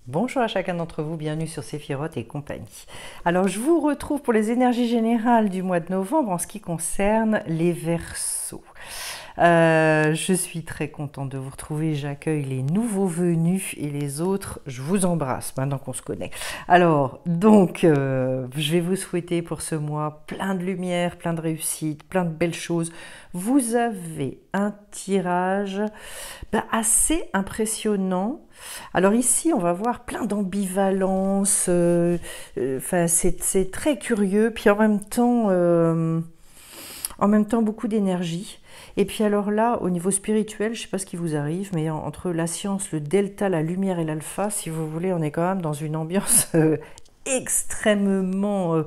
Bonjour à chacun d'entre vous, bienvenue sur Séphiroth et compagnie. Alors je vous retrouve pour les énergies générales du mois de novembre en ce qui concerne les Verseaux. Je suis très contente de vous retrouver, j'accueille les nouveaux venus et les autres, je vous embrasse maintenant qu'on se connaît. Alors, donc, je vais vous souhaiter pour ce mois plein de lumière, plein de réussite, plein de belles choses. Vous avez un tirage assez impressionnant. Alors ici, on va voir plein d'ambivalence, c'est très curieux, puis en même temps beaucoup d'énergie. Et puis alors là, au niveau spirituel, je ne sais pas ce qui vous arrive, mais entre la science, le delta, la lumière et l'alpha, si vous voulez, on est quand même dans une ambiance extrêmement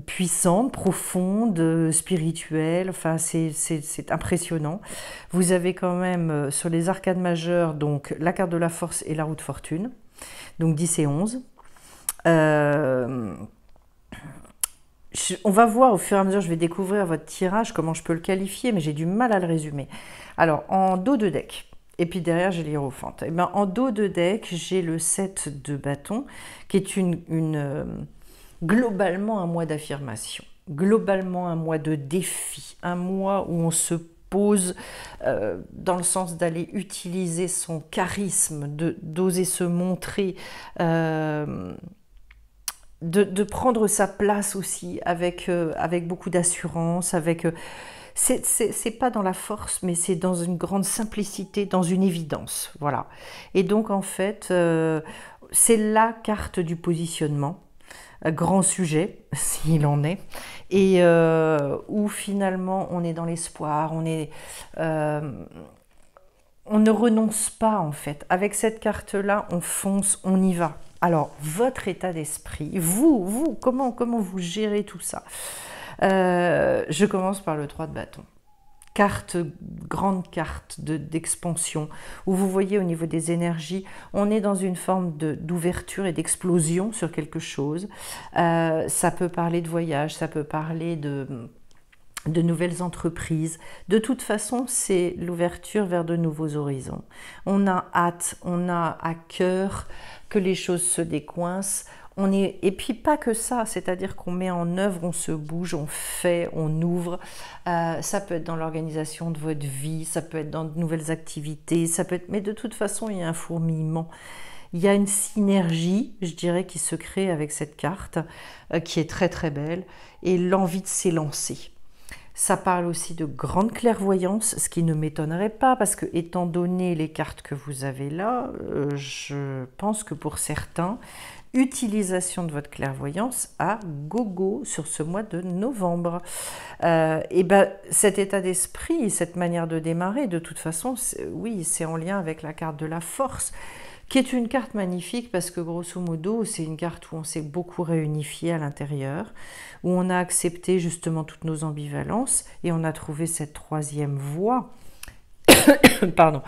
puissante, profonde, spirituelle, enfin c'est impressionnant. Vous avez quand même sur les arcades majeures donc la carte de la force et la roue de fortune, donc 10 et 11. On va voir au fur et à mesure, je vais découvrir votre tirage, comment je peux le qualifier, mais j'ai du mal à le résumer. Alors, en dos de deck, et puis derrière j'ai l'hiérophante. En dos de deck, j'ai le 7 de bâton, qui est globalement un mois d'affirmation, globalement un mois de défi, un mois où on se pose dans le sens d'aller utiliser son charisme, d'oser se montrer, de prendre sa place aussi avec beaucoup d'assurance, c'est pas dans la force, mais c'est dans une grande simplicité, dans une évidence, voilà. Et donc en fait, c'est la carte du positionnement, grand sujet, s'il en est, et où finalement on est dans l'espoir, on ne renonce pas en fait. Avec cette carte-là, on fonce, on y va. Alors, votre état d'esprit, comment vous gérez tout ça? Je commence par le 3 de bâton. Grande carte d'expansion, où vous voyez au niveau des énergies, on est dans une forme d'ouverture et d'explosion sur quelque chose. Ça peut parler de voyage, ça peut parler de nouvelles entreprises. De toute façon, c'est l'ouverture vers de nouveaux horizons. On a hâte, on a à cœur que les choses se décoincent. Et puis pas que ça, c'est-à-dire qu'on met en œuvre, on se bouge, on fait, on ouvre. Ça peut être dans l'organisation de votre vie, ça peut être dans de nouvelles activités, mais de toute façon, il y a un fourmillement. Il y a une synergie, je dirais, qui se crée avec cette carte, qui est très très belle, et l'envie de s'élancer. Ça parle aussi de grande clairvoyance, ce qui ne m'étonnerait pas, parce que étant donné les cartes que vous avez là, je pense que pour certains, utilisation de votre clairvoyance à gogo sur ce mois de novembre. Cet état d'esprit, cette manière de démarrer, de toute façon, oui, c'est en lien avec la carte de la force, qui est une carte magnifique parce que grosso modo, c'est une carte où on s'est beaucoup réunifié à l'intérieur, où on a accepté justement toutes nos ambivalences et on a trouvé cette troisième voie. Pardon.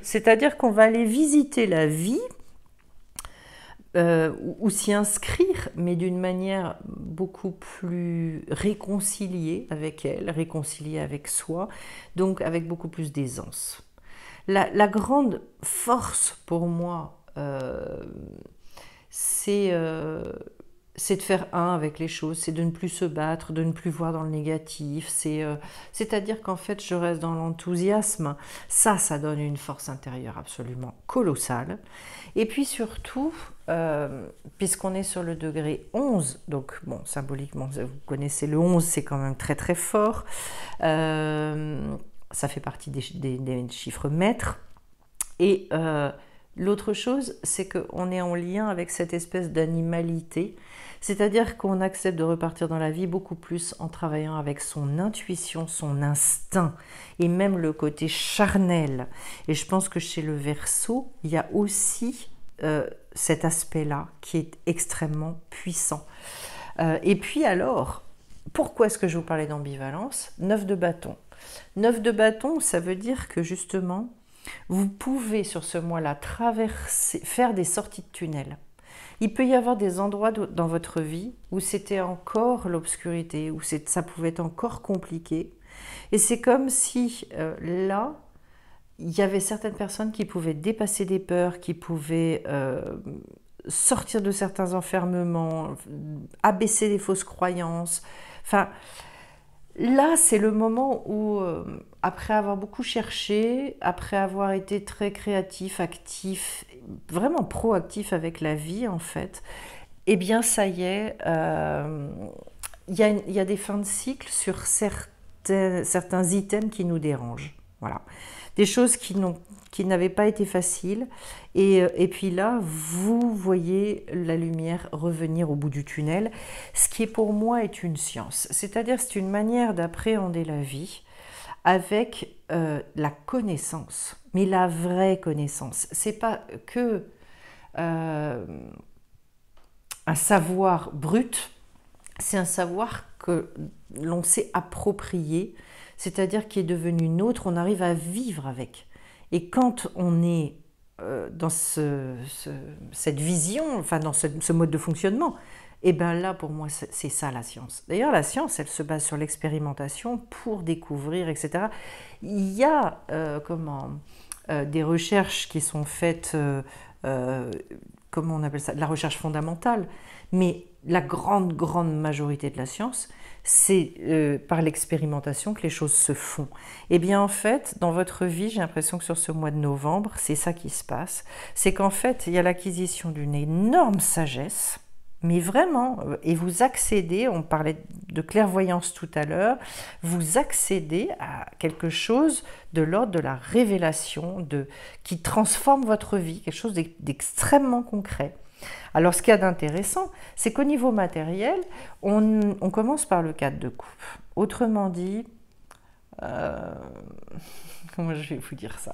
C'est-à-dire qu'on va aller visiter la vie ou s'y inscrire, mais d'une manière beaucoup plus réconciliée avec elle, réconciliée avec soi, donc avec beaucoup plus d'aisance. La grande force pour moi, c'est de faire un avec les choses, c'est de ne plus se battre, de ne plus voir dans le négatif, c'est-à-dire qu'en fait je reste dans l'enthousiasme. Ça donne une force intérieure absolument colossale. Et puis surtout, puisqu'on est sur le degré 11, donc bon, symboliquement, vous connaissez le 11, c'est quand même très très fort, ça fait partie des chiffres maîtres. Et l'autre chose, c'est qu'on est en lien avec cette espèce d'animalité, c'est-à-dire qu'on accepte de repartir dans la vie beaucoup plus en travaillant avec son intuition, son instinct, et même le côté charnel. Et je pense que chez le Verseau, il y a aussi cet aspect-là qui est extrêmement puissant. Et puis alors, pourquoi est-ce que je vous parlais d'ambivalence? 9 de bâton. 9 de bâton, ça veut dire que justement, vous pouvez sur ce mois-là faire des sorties de tunnel. Il peut y avoir des endroits dans votre vie où c'était encore l'obscurité, où ça pouvait être encore compliqué. Et c'est comme si là, il y avait certaines personnes qui pouvaient dépasser des peurs, qui pouvaient sortir de certains enfermements, abaisser les fausses croyances. Enfin, là, c'est le moment où, après avoir beaucoup cherché, après avoir été très créatif, actif, vraiment proactif avec la vie, en fait, eh bien, ça y est, il y a des fins de cycle sur certains items qui nous dérangent. Voilà. Des choses qui n'avaient pas été faciles. Et puis là, vous voyez la lumière revenir au bout du tunnel, ce qui pour moi est une science. C'est-à-dire, c'est une manière d'appréhender la vie avec la connaissance, mais la vraie connaissance. C'est pas que euh, un savoir brut, c'est un savoir que l'on s'est approprié, c'est-à-dire qui est devenu nôtre, on arrive à vivre avec. Et quand on est dans cette vision, enfin dans ce mode de fonctionnement, et bien là, pour moi, c'est ça la science. D'ailleurs, la science, elle se base sur l'expérimentation pour découvrir, etc. Il y a des recherches qui sont faites, comment on appelle ça, de la recherche fondamentale, mais la grande, grande majorité de la science, c'est par l'expérimentation que les choses se font. Et bien en fait, dans votre vie, j'ai l'impression que sur ce mois de novembre, c'est ça qui se passe. C'est qu'en fait, il y a l'acquisition d'une énorme sagesse, mais vraiment, et vous accédez, on parlait de clairvoyance tout à l'heure, vous accédez à quelque chose de l'ordre de la révélation, qui transforme votre vie, quelque chose d'extrêmement concret. Alors, ce qu'il y a d'intéressant, c'est qu'au niveau matériel, on commence par le 4 de coupe. Autrement dit, comment je vais vous dire ça,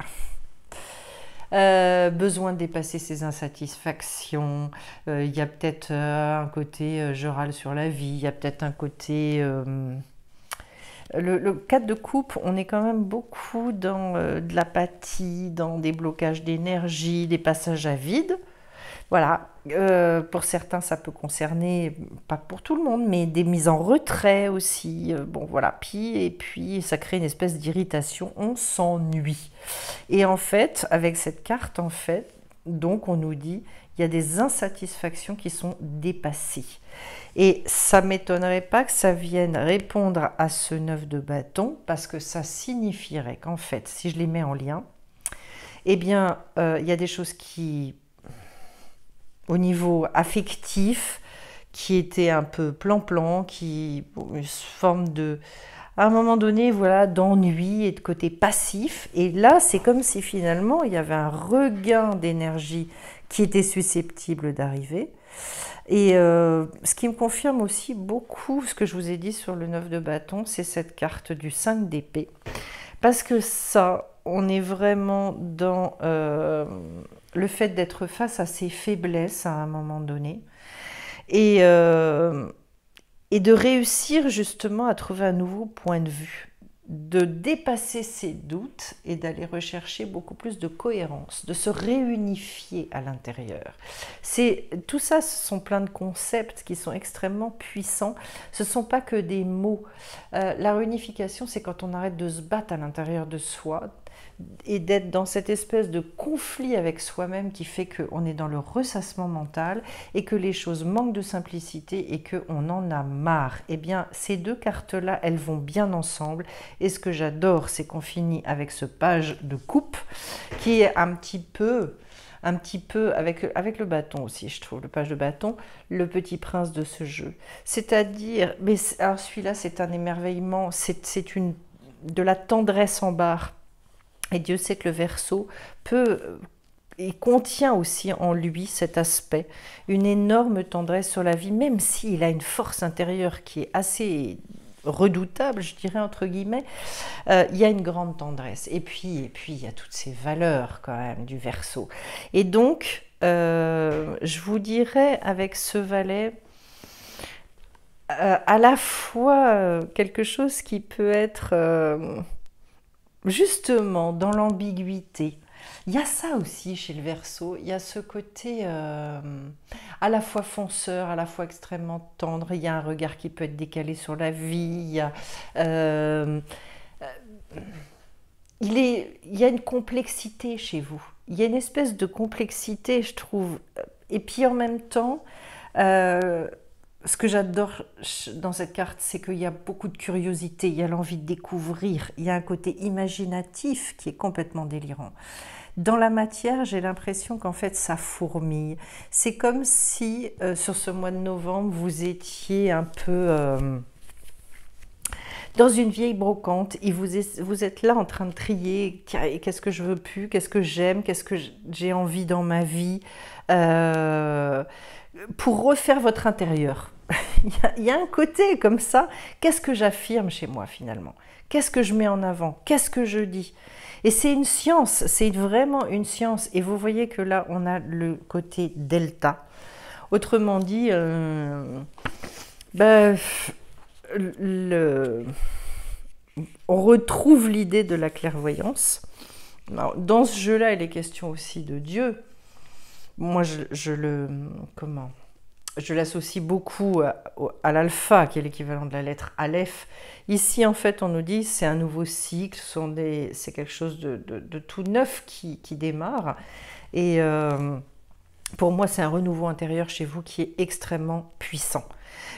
besoin de dépasser ses insatisfactions, il y a peut-être un côté je râle sur la vie, il y a peut-être un côté... Le 4 de coupe, on est quand même beaucoup dans de l'apathie, dans des blocages d'énergie, des passages à vide. Voilà, pour certains ça peut concerner, pas pour tout le monde, mais des mises en retrait aussi. Bon voilà, et puis ça crée une espèce d'irritation, on s'ennuie. Et en fait, avec cette carte, en fait, donc on nous dit, il y a des insatisfactions qui sont dépassées. Et ça ne m'étonnerait pas que ça vienne répondre à ce 9 de bâton, parce que ça signifierait qu'en fait, si je les mets en lien, eh bien, il y a des choses qui... au niveau affectif, qui était un peu plan-plan, qui une forme de, à un moment donné, voilà, d'ennui et de côté passif. Et là, c'est comme si finalement, il y avait un regain d'énergie qui était susceptible d'arriver. Et ce qui me confirme aussi beaucoup ce que je vous ai dit sur le 9 de bâton, c'est cette carte du 5 d'épée. Parce que ça, on est vraiment dans le fait d'être face à ses faiblesses à un moment donné et de réussir justement à trouver un nouveau point de vue, de dépasser ses doutes et d'aller rechercher beaucoup plus de cohérence, de se réunifier à l'intérieur. Tout ça, ce sont plein de concepts qui sont extrêmement puissants. Ce ne sont pas que des mots. La réunification, c'est quand on arrête de se battre à l'intérieur de soi et d'être dans cette espèce de conflit avec soi-même qui fait qu'on est dans le ressassement mental et que les choses manquent de simplicité et qu'on en a marre. Eh bien, ces deux cartes-là, elles vont bien ensemble. Et ce que j'adore, c'est qu'on finit avec ce page de coupe qui est un petit peu avec le bâton aussi, je trouve, le page de bâton, le petit prince de ce jeu. C'est-à-dire, mais alors celui-là, c'est un émerveillement, c'est de la tendresse en barre. Et Dieu sait que le Verseau il contient aussi en lui cet aspect, une énorme tendresse sur la vie, même s'il a une force intérieure qui est assez redoutable, je dirais entre guillemets, il y a une grande tendresse. Et puis il y a toutes ces valeurs quand même du Verseau. Et donc, je vous dirais avec ce valet, à la fois quelque chose qui peut être... justement, dans l'ambiguïté, il y a ça aussi chez le Verseau, il y a ce côté à la fois fonceur, à la fois extrêmement tendre, il y a un regard qui peut être décalé sur la vie, il y a il y a une complexité chez vous. Il y a une espèce de complexité, je trouve. Et puis en même temps, ce que j'adore dans cette carte, c'est qu'il y a beaucoup de curiosité, il y a l'envie de découvrir, il y a un côté imaginatif qui est complètement délirant. Dans la matière, j'ai l'impression qu'en fait, ça fourmille. C'est comme si, sur ce mois de novembre, vous étiez un peu dans une vieille brocante et vous êtes là en train de trier qu'est-ce que je veux plus, qu'est-ce que j'aime, qu'est-ce que j'ai envie dans ma vie, pour refaire votre intérieur. Il y a un côté comme ça, qu'est-ce que j'affirme chez moi finalement? Qu'est-ce que je mets en avant? Qu'est-ce que je dis? Et c'est une science, c'est vraiment une science. Et vous voyez que là, on a le côté delta. Autrement dit, on retrouve l'idée de la clairvoyance. Alors, dans ce jeu-là, il est question aussi de Dieu. Moi, je l'associe beaucoup à l'alpha, qui est l'équivalent de la lettre Aleph. Ici, en fait, on nous dit c'est un nouveau cycle, c'est quelque chose de tout neuf qui démarre. Et pour moi, c'est un renouveau intérieur chez vous qui est extrêmement puissant.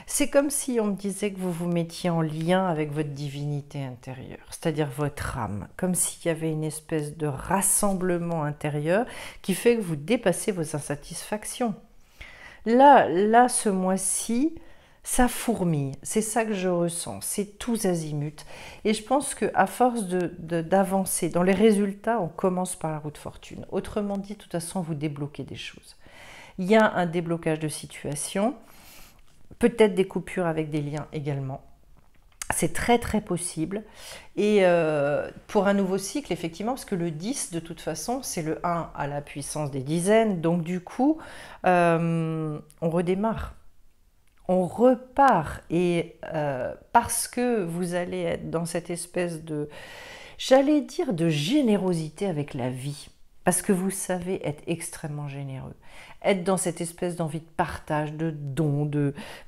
C'est comme si on me disait que vous vous mettiez en lien avec votre divinité intérieure, c'est-à-dire votre âme, comme s'il y avait une espèce de rassemblement intérieur qui fait que vous dépassez vos insatisfactions. Là, ce mois-ci, ça fourmille, c'est ça que je ressens, c'est tous azimuts. Et je pense qu'à force d'avancer dans les résultats, on commence par la roue de fortune. Autrement dit, de toute façon, vous débloquez des choses. Il y a un déblocage de situation, peut-être des coupures avec des liens également. C'est très très possible. Et pour un nouveau cycle, effectivement, parce que le 10, de toute façon, c'est le 1 à la puissance des dizaines. Donc du coup, on redémarre. On repart. Et parce que vous allez être dans cette espèce de, j'allais dire, de générosité avec la vie. Parce que vous savez être extrêmement généreux. Être dans cette espèce d'envie de partage, de don,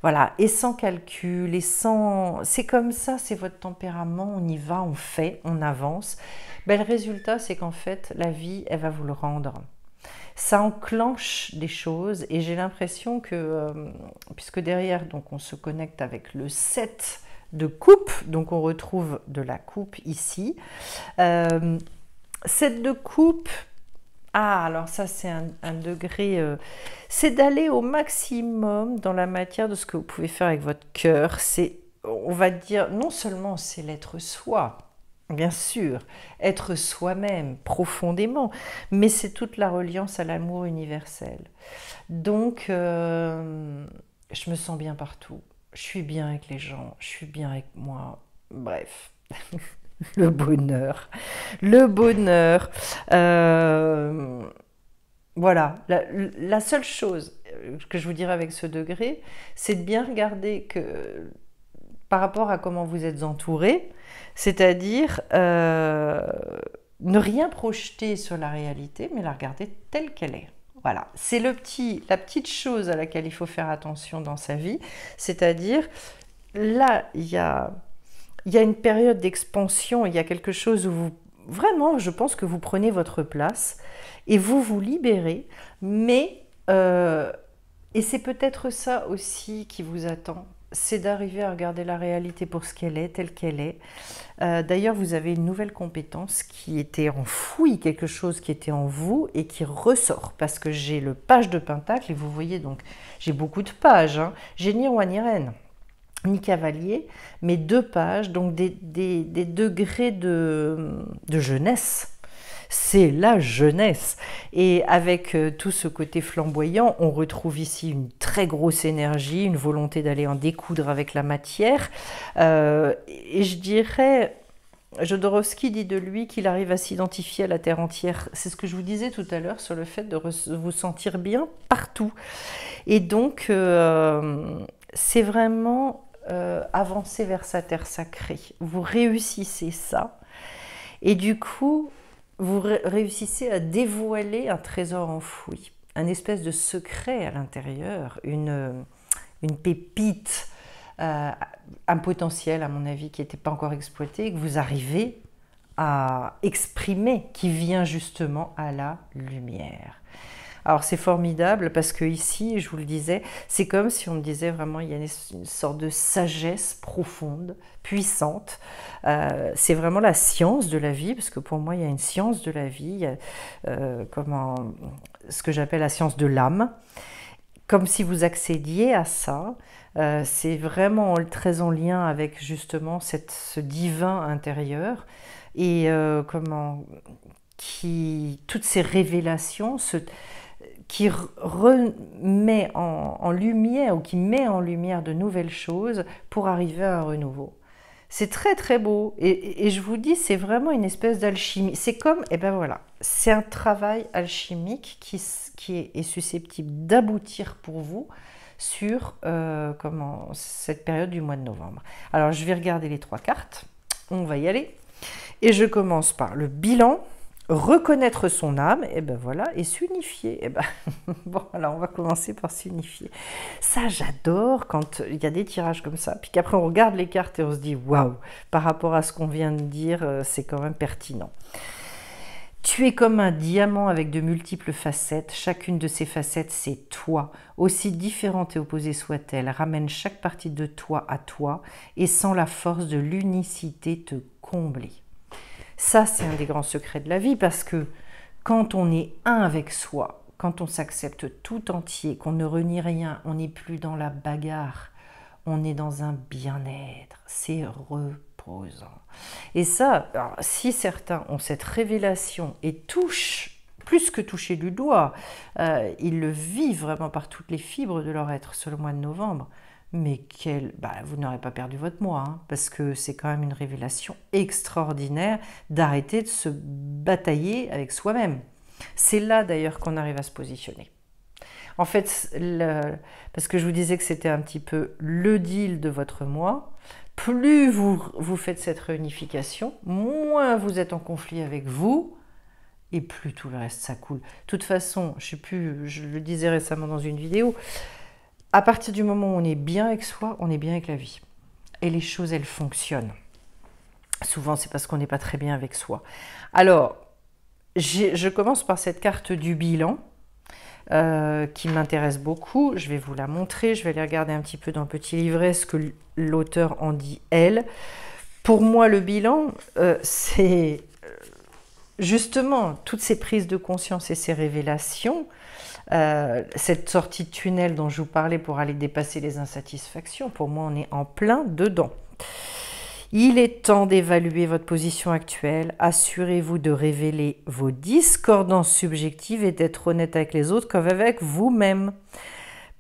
voilà, et sans calcul, et sans... C'est comme ça, c'est votre tempérament, on y va, on fait, on avance. Ben, le résultat, c'est qu'en fait, la vie, elle va vous le rendre. Ça enclenche des choses, et j'ai l'impression que, puisque derrière, donc, on se connecte avec le 7 de coupe, donc on retrouve de la coupe ici. 7 de coupe... Ah, alors ça c'est un degré, c'est d'aller au maximum dans la matière de ce que vous pouvez faire avec votre cœur. C'est, on va dire, non seulement c'est l'être soi, bien sûr, être soi-même profondément, mais c'est toute la reliance à l'amour universel. Donc, je me sens bien partout, je suis bien avec les gens, je suis bien avec moi, bref. Le bonheur, le bonheur. Voilà, la seule chose que je vous dirais avec ce degré, c'est de bien regarder que par rapport à comment vous êtes entouré, c'est-à-dire ne rien projeter sur la réalité, mais la regarder telle qu'elle est. Voilà, c'est la petite chose à laquelle il faut faire attention dans sa vie, c'est-à-dire là, il y a une période d'expansion, il y a quelque chose où vous, vraiment, je pense que vous prenez votre place et vous vous libérez, mais, et c'est peut-être ça aussi qui vous attend, c'est d'arriver à regarder la réalité pour ce qu'elle est, telle qu'elle est. D'ailleurs, vous avez une nouvelle compétence qui était enfouie, quelque chose qui était en vous et qui ressort, parce que j'ai le page de Pentacle, et vous voyez donc, j'ai beaucoup de pages, hein. J'ai ni roi ni reine, ni cavalier, mais 2 pages, donc des degrés de jeunesse. C'est la jeunesse. Et avec tout ce côté flamboyant, on retrouve ici une très grosse énergie, une volonté d'aller en découdre avec la matière. Et je dirais, Jodorowsky dit de lui qu'il arrive à s'identifier à la terre entière. C'est ce que je vous disais tout à l'heure sur le fait de vous sentir bien partout. Et donc, c'est vraiment... avancer vers sa terre sacrée. Vous réussissez ça et du coup vous réussissez à dévoiler un trésor enfoui, un espèce de secret à l'intérieur, une pépite, un potentiel à mon avis qui n'était pas encore exploité et que vous arrivez à exprimer, qui vient justement à la lumière. Alors c'est formidable parce que ici, je vous le disais, c'est comme si on me disait vraiment, il y a une sorte de sagesse profonde, puissante. C'est vraiment la science de la vie, parce que pour moi, il y a une science de la vie, il y a, ce que j'appelle la science de l'âme. Comme si vous accédiez à ça, c'est vraiment très en lien avec justement ce divin intérieur et toutes ces révélations, qui remet en lumière ou qui met en lumière de nouvelles choses pour arriver à un renouveau. C'est très très beau et je vous dis, c'est vraiment une espèce d'alchimie. C'est comme, et ben voilà, c'est un travail alchimique qui est susceptible d'aboutir pour vous sur cette période du mois de novembre. Alors je vais regarder les 3 cartes, on va y aller. Et je commence par le bilan. Reconnaître son âme, et ben voilà, et s'unifier. Et ben bon, alors on va commencer par s'unifier. Ça, j'adore quand il y a des tirages comme ça, puis qu'après on regarde les cartes et on se dit waouh, par rapport à ce qu'on vient de dire, c'est quand même pertinent. Tu es comme un diamant avec de multiples facettes. Chacune de ces facettes, c'est toi. Aussi différente et opposée soit-elle, ramène chaque partie de toi à toi et sans la force de l'unicité te combler. Ça, c'est un des grands secrets de la vie parce que quand on est un avec soi, quand on s'accepte tout entier, qu'on ne renie rien, on n'est plus dans la bagarre, on est dans un bien-être, c'est reposant. Et ça, alors, si certains ont cette révélation et touchent, plus que toucher du doigt, ils le vivent vraiment par toutes les fibres de leur être sur le mois de novembre, mais vous n'aurez pas perdu votre mois, hein, parce que c'est quand même une révélation extraordinaire d'arrêter de se batailler avec soi-même. C'est là d'ailleurs qu'on arrive à se positionner. En fait, parce que je vous disais que c'était un petit peu le deal de votre mois, plus vous faites cette réunification, moins vous êtes en conflit avec vous, et plus tout le reste ça coule. De toute façon, je le disais récemment dans une vidéo, à partir du moment où on est bien avec soi, on est bien avec la vie. Et les choses, elles fonctionnent. Souvent, c'est parce qu'on n'est pas très bien avec soi. Alors, je commence par cette carte du bilan qui m'intéresse beaucoup. Je vais vous la montrer. Je vais aller regarder un petit peu dans le petit livret ce que l'auteur en dit, elle. Pour moi, le bilan, c'est justement toutes ces prises de conscience et ces révélations, cette sortie de tunnel dont je vous parlais pour aller dépasser les insatisfactions. Pour moi, on est en plein dedans. Il est temps d'évaluer votre position actuelle. Assurez-vous de révéler vos discordances subjectives et d'être honnête avec les autres comme avec vous-même.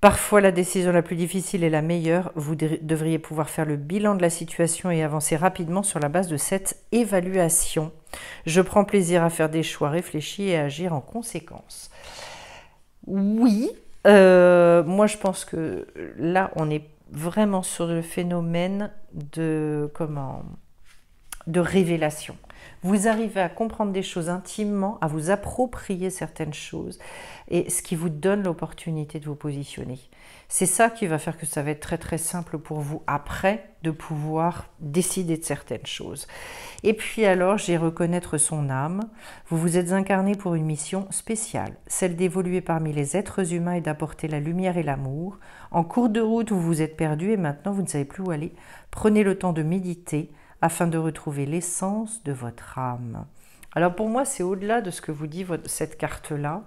Parfois, la décision la plus difficile est la meilleure. Vous devriez pouvoir faire le bilan de la situation et avancer rapidement sur la base de cette évaluation. Je prends plaisir à faire des choix réfléchis et à agir en conséquence. Oui, moi je pense que là, on est vraiment sur le phénomène de révélation. Vous arrivez à comprendre des choses intimement, à vous approprier certaines choses, et ce qui vous donne l'opportunité de vous positionner. C'est ça qui va faire que ça va être très très simple pour vous après de pouvoir décider de certaines choses. Et puis alors, j'ai reconnaître son âme. Vous vous êtes incarné pour une mission spéciale, celle d'évoluer parmi les êtres humains et d'apporter la lumière et l'amour. En cours de route, vous vous êtes perdu et maintenant vous ne savez plus où aller. Prenez le temps de méditer afin de retrouver l'essence de votre âme. Alors pour moi, c'est au-delà de ce que vous dit cette carte-là.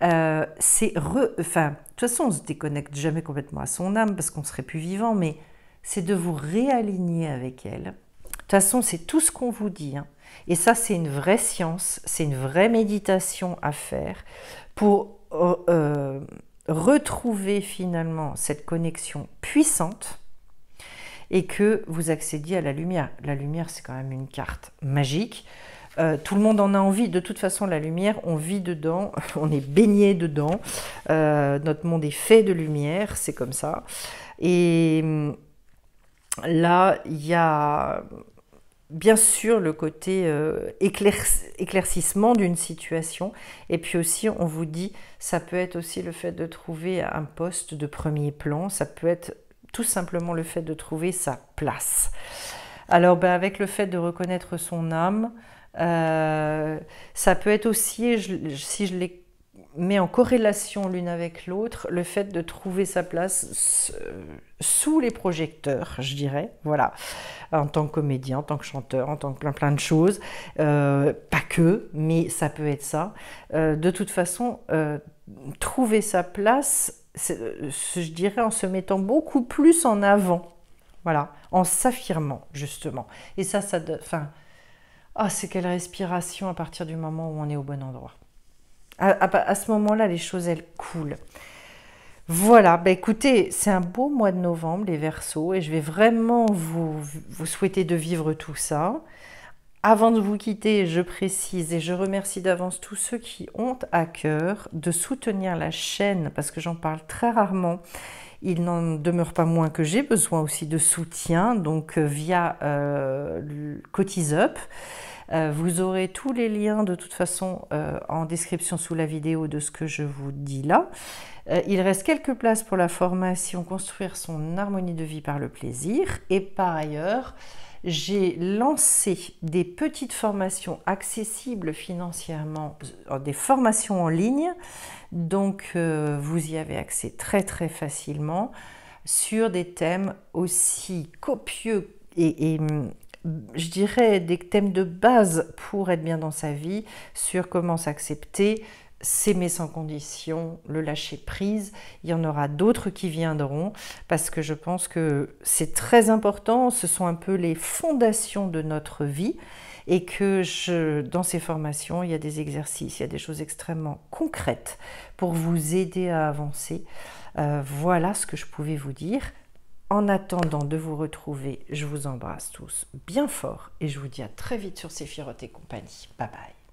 De toute façon, on ne se déconnecte jamais complètement à son âme parce qu'on ne serait plus vivant, mais c'est de vous réaligner avec elle. De toute façon, c'est tout ce qu'on vous dit, hein. Et ça, c'est une vraie science, c'est une vraie méditation à faire pour retrouver finalement cette connexion puissante et que vous accédiez à la lumière. La lumière, c'est quand même une carte magique. Tout le monde en a envie. De toute façon, la lumière, on vit dedans, on est baigné dedans. Notre monde est fait de lumière, c'est comme ça. Et là, il y a bien sûr le côté éclaircissement d'une situation. Et puis aussi, on vous dit, ça peut être aussi le fait de trouver un poste de premier plan. Ça peut être tout simplement le fait de trouver sa place. Alors, avec le fait de reconnaître son âme, Ça peut être aussi, si je les mets en corrélation l'une avec l'autre, le fait de trouver sa place sous les projecteurs, je dirais, voilà, en tant que comédien, en tant que chanteur, en tant que plein de choses, pas que, mais ça peut être ça. De toute façon, trouver sa place, je dirais, en se mettant beaucoup plus en avant, voilà, en s'affirmant justement. Et ça, enfin, oh, c'est quelle respiration à partir du moment où on est au bon endroit. À ce moment-là, les choses, elles coulent. Voilà, bah écoutez, c'est un beau mois de novembre, les Verseaux, et je vais vraiment vous souhaiter de vivre tout ça. Avant de vous quitter, je précise et je remercie d'avance tous ceux qui ont à cœur de soutenir la chaîne, parce que j'en parle très rarement. Il n'en demeure pas moins que j'ai besoin aussi de soutien, donc via CotisUp. Vous aurez tous les liens de toute façon en description sous la vidéo de ce que je vous dis là. Il reste quelques places pour la formation Construire son harmonie de vie par le plaisir. Et par ailleurs, j'ai lancé des petites formations accessibles financièrement, des formations en ligne. Donc vous y avez accès très facilement sur des thèmes aussi copieux et je dirais des thèmes de base pour être bien dans sa vie, sur comment s'accepter, s'aimer sans condition, le lâcher prise. Il y en aura d'autres qui viendront parce que je pense que c'est très important, ce sont un peu les fondations de notre vie et que dans ces formations, il y a des exercices, il y a des choses extrêmement concrètes pour vous aider à avancer. Voilà ce que je pouvais vous dire. En attendant de vous retrouver, je vous embrasse tous bien fort et je vous dis à très vite sur Séphiroth et compagnie. Bye bye.